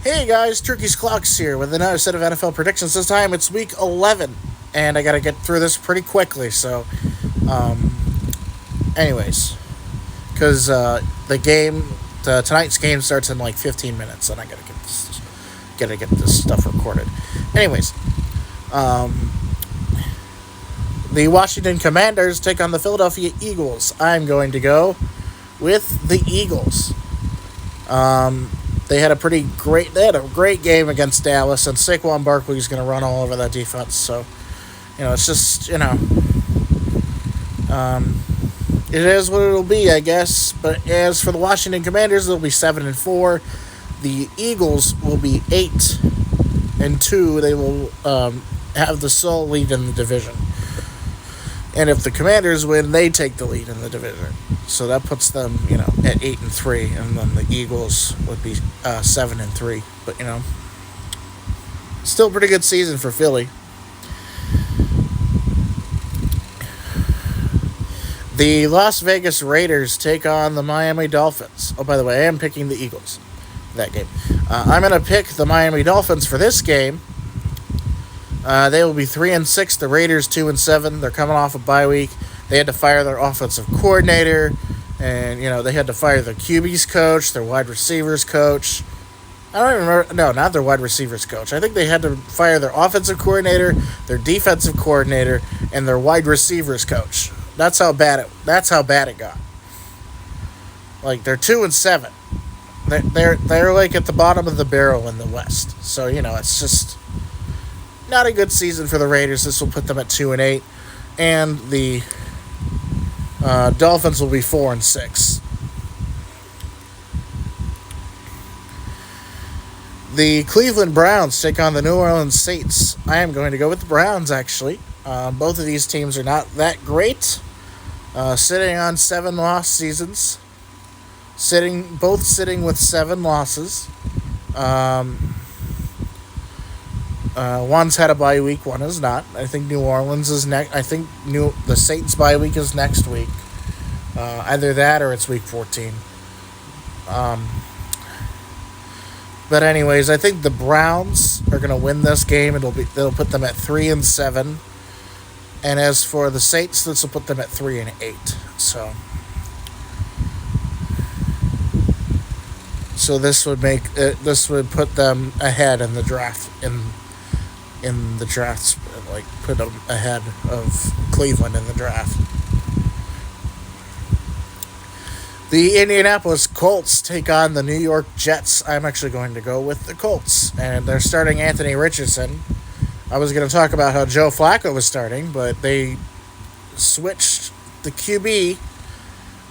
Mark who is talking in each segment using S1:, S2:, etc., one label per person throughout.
S1: Hey guys, Turkey's Clocks here with another set of NFL predictions. This time it's week 11, and I gotta get through this pretty quickly. Um, anyways, because tonight's game starts in like 15 minutes, and I gotta get this stuff recorded. Anyways, um, the Washington Commanders take on the Philadelphia Eagles. I'm going to go with the Eagles. Um, they had a great game against Dallas, and Saquon Barkley is going to run all over that defense. So it's just um, it is what it'll be, I guess. But as for the Washington Commanders, they'll be 7-4. The Eagles will be 8-2. They will have the sole lead in the division. And if the Commanders win, they take the lead in the division. So that puts them, at 8-3, and then the Eagles would be 7-3. But still a pretty good season for Philly. The Las Vegas Raiders take on the Miami Dolphins. Oh, by the way, I am picking the Eagles that game. I'm going to pick the Miami Dolphins for this game. They will be 3-6. The Raiders 2-7. They're coming off a bye week. They had to fire their offensive coordinator, and they had to fire their QB's coach, their wide receivers coach. I don't even remember. No, not their wide receivers coach. I think they had to fire their offensive coordinator, their defensive coordinator, and their wide receivers coach. That's how bad it got. Like they're 2-7. They're like at the bottom of the barrel in the West. So it's just not a good season for the Raiders. This will put them at 2-8, and the Dolphins will be 4-6. The Cleveland Browns take on the New Orleans Saints. I am going to go with the Browns, actually. Both of these teams are not that great. Sitting on 7 lost seasons. Both sitting with 7 losses. One's had a bye week, one is not. I think New Orleans is next. I think the Saints bye week is next week. Either that or it's week 14. But anyways, I think the Browns are going to win this game. It'll put them at 3-7. And as for the Saints, this will put them at 3-8. So this would put them ahead in the draft in the drafts, like put them ahead of Cleveland in the draft. The Indianapolis Colts take on the New York Jets. I'm actually going to go with the Colts, and they're starting Anthony Richardson. I was going to talk about how Joe Flacco was starting, but they switched the QB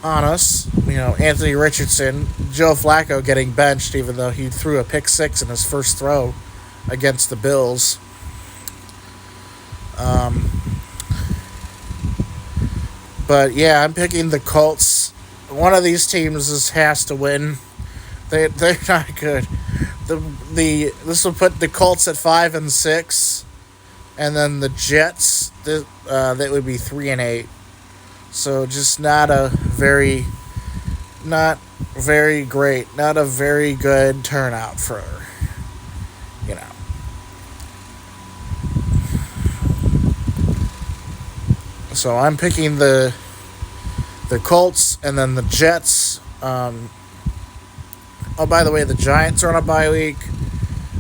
S1: on us. Anthony Richardson, Joe Flacco getting benched, even though he threw a pick 6 in his first throw against the Bills. But yeah, I'm picking the Colts. One of these teams has to win. They're not good. This will put the Colts at 5-6, and then the Jets that would be 3-8. So just not very great, not a very good turnout for So I'm picking the Colts, and then the Jets. By the way, the Giants are on a bye week.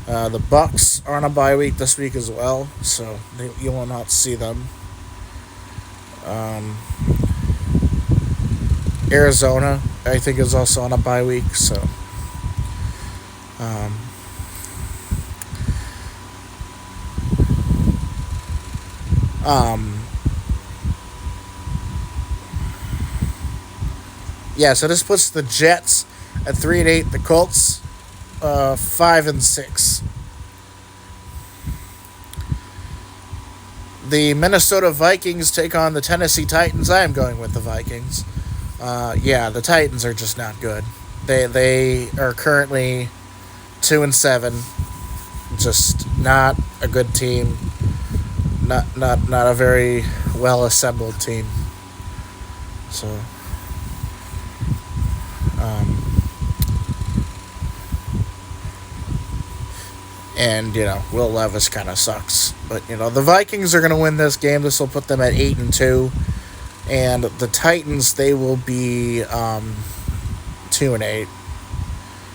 S1: The Bucks are on a bye week this week as well, so you will not see them. Arizona, I think, is also on a bye week, so. Yeah, so this puts the Jets at 3-8, the Colts 5-6. The Minnesota Vikings take on the Tennessee Titans. I am going with the Vikings. The Titans are just not good. They are currently 2-7. Just not a good team. Not a very well assembled team. So. And, Will Levis kind of sucks. But, the Vikings are going to win this game. This will put them at 8-2. And the Titans, they will be 2-8.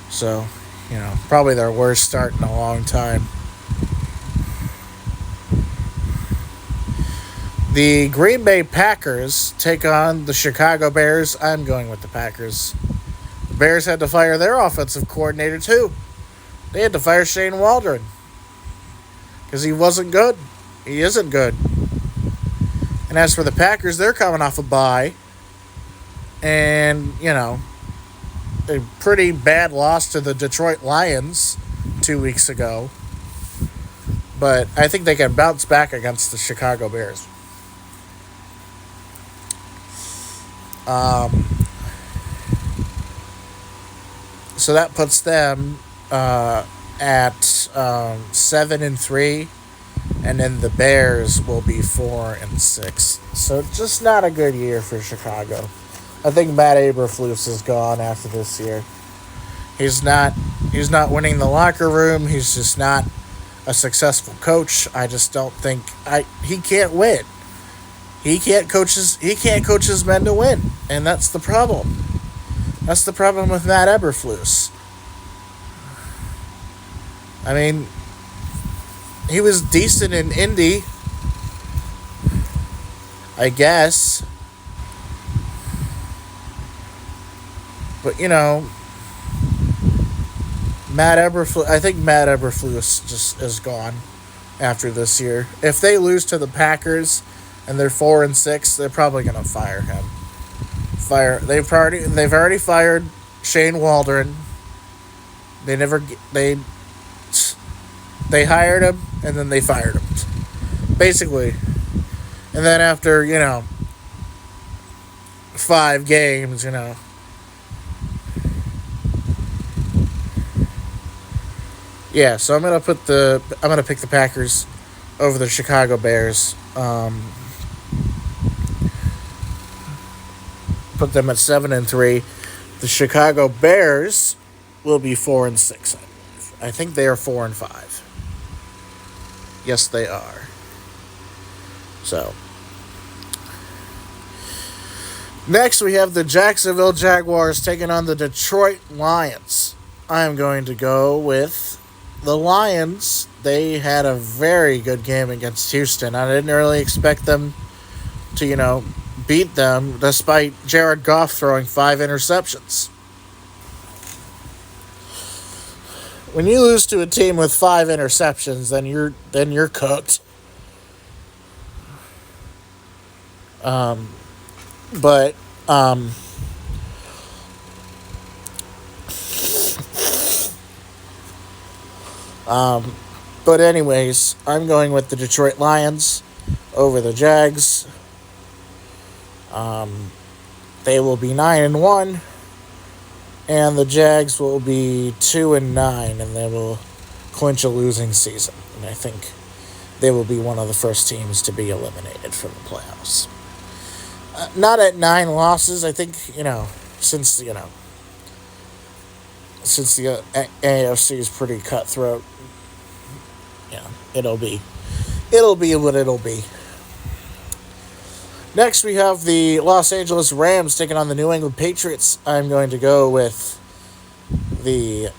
S1: So, probably their worst start in a long time. The Green Bay Packers take on the Chicago Bears. I'm going with the Packers. The Bears had to fire their offensive coordinator, too. They had to fire Shane Waldron. Because he wasn't good. He isn't good. And as for the Packers, they're coming off a bye. And, a pretty bad loss to the Detroit Lions 2 weeks ago. But I think they can bounce back against the Chicago Bears. So that puts them at 7-3, and then the Bears will be 4-6. So just not a good year for Chicago. I think Matt Eberflus is gone after this year. He's not winning the locker room. He's just not a successful coach. I just don't think he can't win. He can't coach his men to win, and that's the problem. That's the problem with Matt Eberflus. I mean, he was decent in Indy, I guess. But, I think Matt Eberflus just is gone after this year. If they lose to the Packers and they're 4-6, they're probably going to fire him. They've already fired Shane Waldron. They hired him and then they fired him, basically. And then after 5 games, yeah. So I'm gonna pick the Packers over the Chicago Bears. Put them at 7-3. The Chicago Bears will be 4-6. I think they are 4-5. Yes, they are. So next we have the Jacksonville Jaguars taking on the Detroit Lions. I am going to go with the Lions. They had a very good game against Houston. I didn't really expect them to, beat them, despite Jared Goff throwing 5 interceptions. When you lose to a team with 5 interceptions, then you're cooked. But anyways, I'm going with the Detroit Lions over the Jags. They will be 9-1, and the Jags will be 2-9, and they will clinch a losing season. And I think they will be one of the first teams to be eliminated from the playoffs. Not at 9 losses. I think since the AFC is pretty cutthroat, it'll be what it'll be. Next, we have the Los Angeles Rams taking on the New England Patriots. I'm going to go with the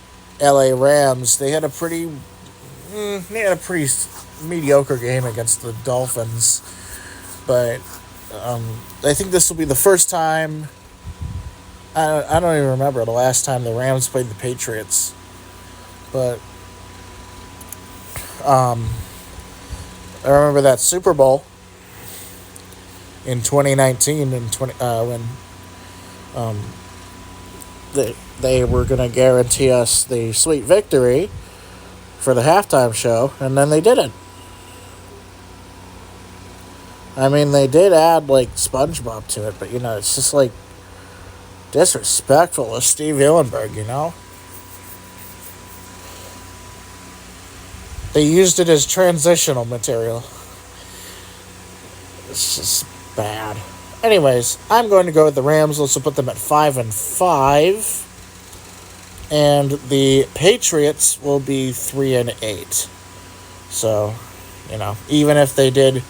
S1: LA Rams. They had a pretty mediocre game against the Dolphins, but I think this will be the first time. I don't even remember the last time the Rams played the Patriots, but I remember that Super Bowl in 2019 when they were going to guarantee us the sweet victory for the halftime show, and then they didn't. I mean, they did add SpongeBob to it, but it's just disrespectful of Steve Hillenberg. They used it as transitional material. It's just bad. Anyways, I'm going to go with the Rams. Let's put them at 5-5. And the Patriots will be 3-8. So, even if they did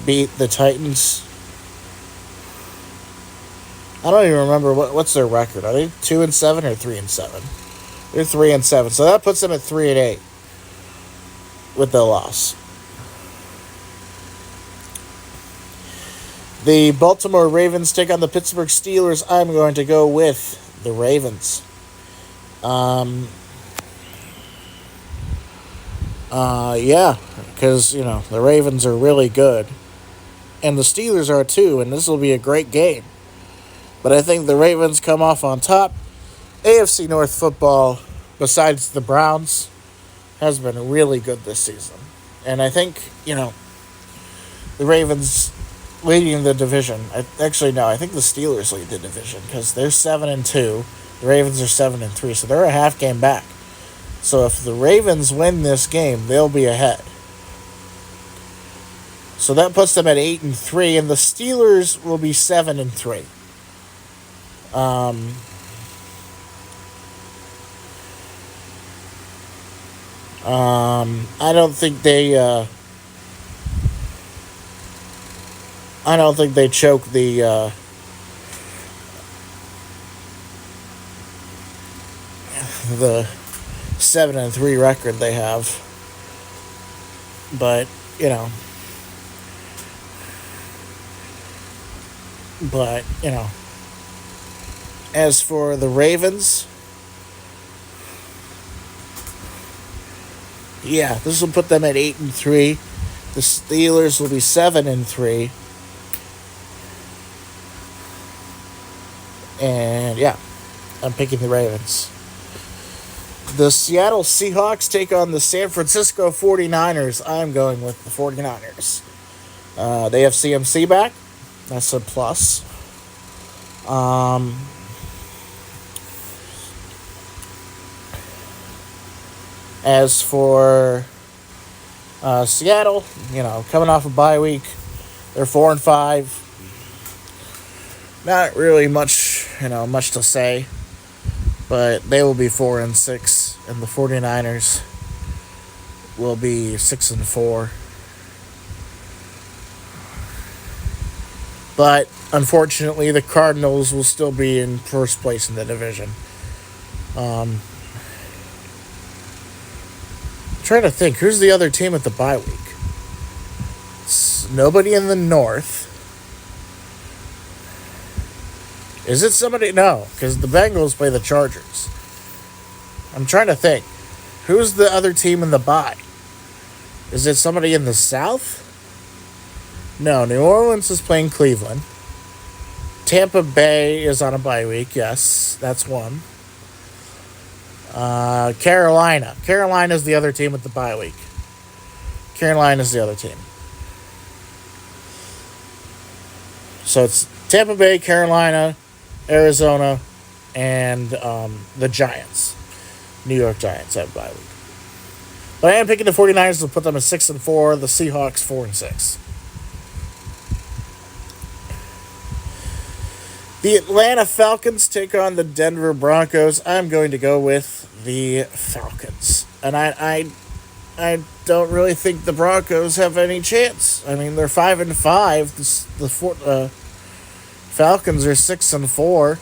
S1: beat the Titans, I don't even remember what's their record. Are they 2-7 or 3-7? They're 3-7, so that puts them at 3-8 with the loss. The Baltimore Ravens take on the Pittsburgh Steelers. I'm going to go with the Ravens. Yeah, because the Ravens are really good, and the Steelers are too, and this will be a great game. But I think the Ravens come off on top. AFC North football, besides the Browns, has been really good this season. And I think, the Ravens leading the division. I think the Steelers lead the division because they're 7-2. The Ravens are 7-3, so they're a half game back. So if the Ravens win this game, they'll be ahead. So that puts them at 8-3, and the Steelers will be 7-3. I don't think they choke the 7-3 record they have, but as for the Ravens, this will put them at 8-3. The Steelers will be 7-3. And I'm picking the Ravens. The Seattle Seahawks take on the San Francisco 49ers. I'm going with the 49ers. They have CMC back. That's a plus. As for Seattle, coming off a bye week, they're 4-5. Not really much to say, but they will be 4-6, and the 49ers will be 6-4. But unfortunately, the Cardinals will still be in first place in the division. Trying to think, who's the other team at the bye week? It's nobody in the North. Is it somebody? No, because the Bengals play the Chargers. I'm trying to think. Who's the other team in the bye? Is it somebody in the South? No, New Orleans is playing Cleveland. Tampa Bay is on a bye week. Yes, that's one. Carolina. Carolina's the other team with the bye week. Carolina's the other team. So it's Tampa Bay, Carolina, Arizona, and the Giants. New York Giants have a bye week. But I am picking the 49ers to put them at 6-4, the Seahawks 4-6. The Atlanta Falcons take on the Denver Broncos. I'm going to go with the Falcons. And I don't really think the Broncos have any chance. I mean, they're 5-5. The Falcons are 6-4,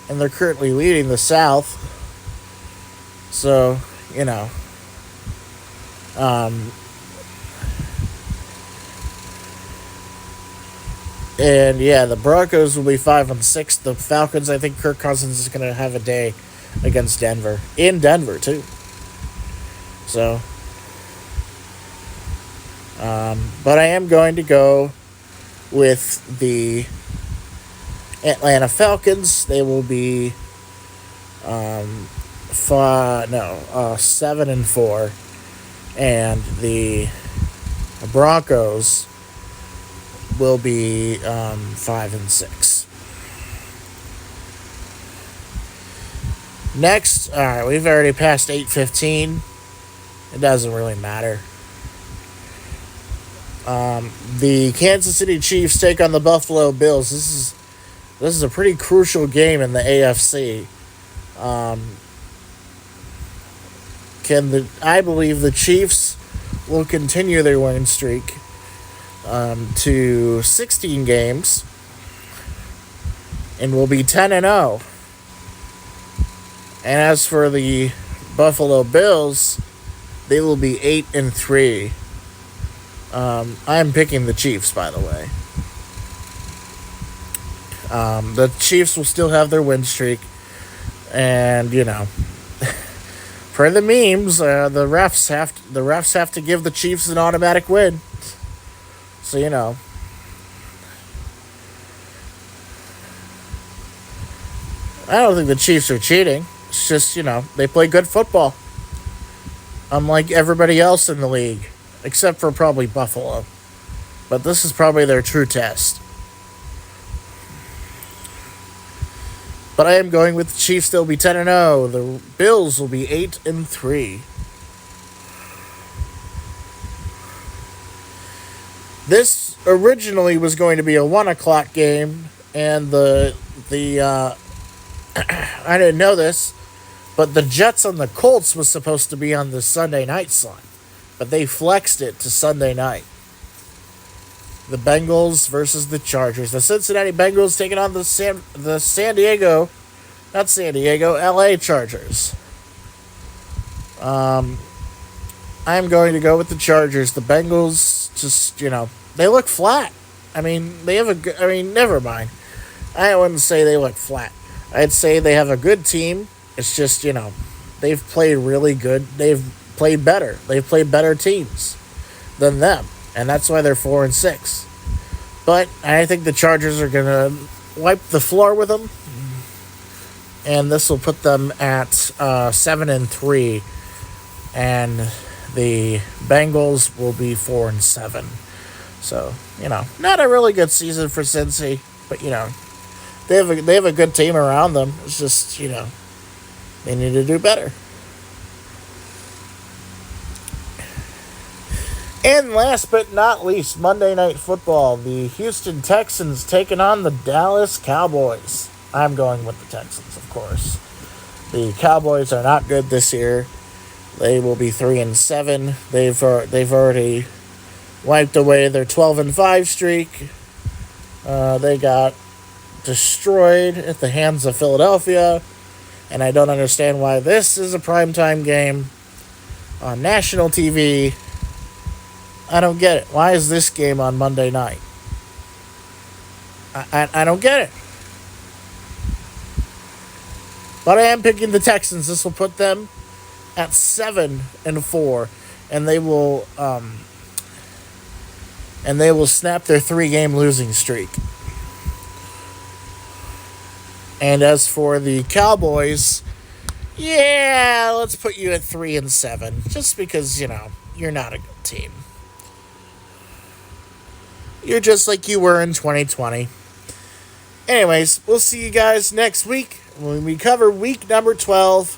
S1: and they're currently leading the South. So, and the Broncos will be 5-6. The Falcons, I think Kirk Cousins is going to have a day against Denver. In Denver, too. So, but I am going to go with the Atlanta Falcons. They will be 7-4, and the Broncos will be 5-6. Next, all right, we've already passed 8:15. It doesn't really matter. The Kansas City Chiefs take on the Buffalo Bills. This is This is a pretty crucial game in the AFC. I believe the Chiefs will continue their win streak to 16 games and will be 10-0. And as for the Buffalo Bills, they will be 8-3. I'm picking the Chiefs, by the way. The Chiefs will still have their win streak, and for the memes, the refs have to give the Chiefs an automatic win. So I don't think the Chiefs are cheating. It's just they play good football, unlike everybody else in the league, except for probably Buffalo. But this is probably their true test. But I am going with the Chiefs. They'll be 10-0. The Bills will be 8-3. This originally was going to be a 1:00 game, and the I didn't know this, but the Jets and the Colts was supposed to be on the Sunday night slot, but they flexed it to Sunday night. The Bengals versus the Chargers. The Cincinnati Bengals taking on LA Chargers. I'm going to go with the Chargers. The Bengals just, they look flat. Never mind. I wouldn't say they look flat. I'd say they have a good team. It's just, they've played really good. They've played better. They've played better teams than them. And that's why they're 4-6. But I think the Chargers are going to wipe the floor with them. And this will put them at 7-3. And the Bengals will be 4-7. So, not a really good season for Cincy. But, they have a good team around them. It's just, they need to do better. And last but not least, Monday Night Football. The Houston Texans taking on the Dallas Cowboys. I'm going with the Texans, of course. The Cowboys are not good this year. They will be 3-7. They've already wiped away their 12-5 streak. They got destroyed at the hands of Philadelphia. And I don't understand why this is a primetime game on national TV. I don't get it. Why is this game on Monday night? I don't get it. But I am picking the Texans. This will put them at 7-4, and they will snap their 3-game losing streak. And as for the Cowboys, let's put you at 3-7, just because you're not a good team. You're just like you were in 2020. Anyways, we'll see you guys next week when we cover week number 12,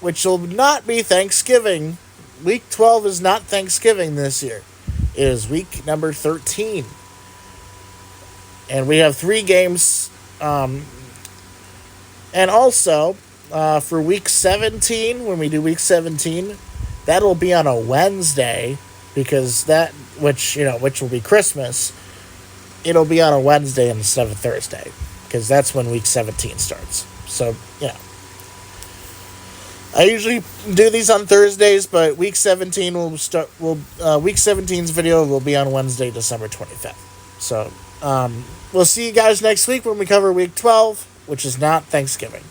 S1: which will not be Thanksgiving. Week 12 is not Thanksgiving this year. It is week number 13. And we have 3 games. And also, for week 17, when we do week 17, that'll be on a Wednesday, because which will be Christmas, it'll be on a Wednesday instead of a Thursday, because that's when week 17 starts. So, I usually do these on Thursdays, but week 17 week 17's video will be on Wednesday, December 25th. So, we'll see you guys next week when we cover week 12, which is not Thanksgiving.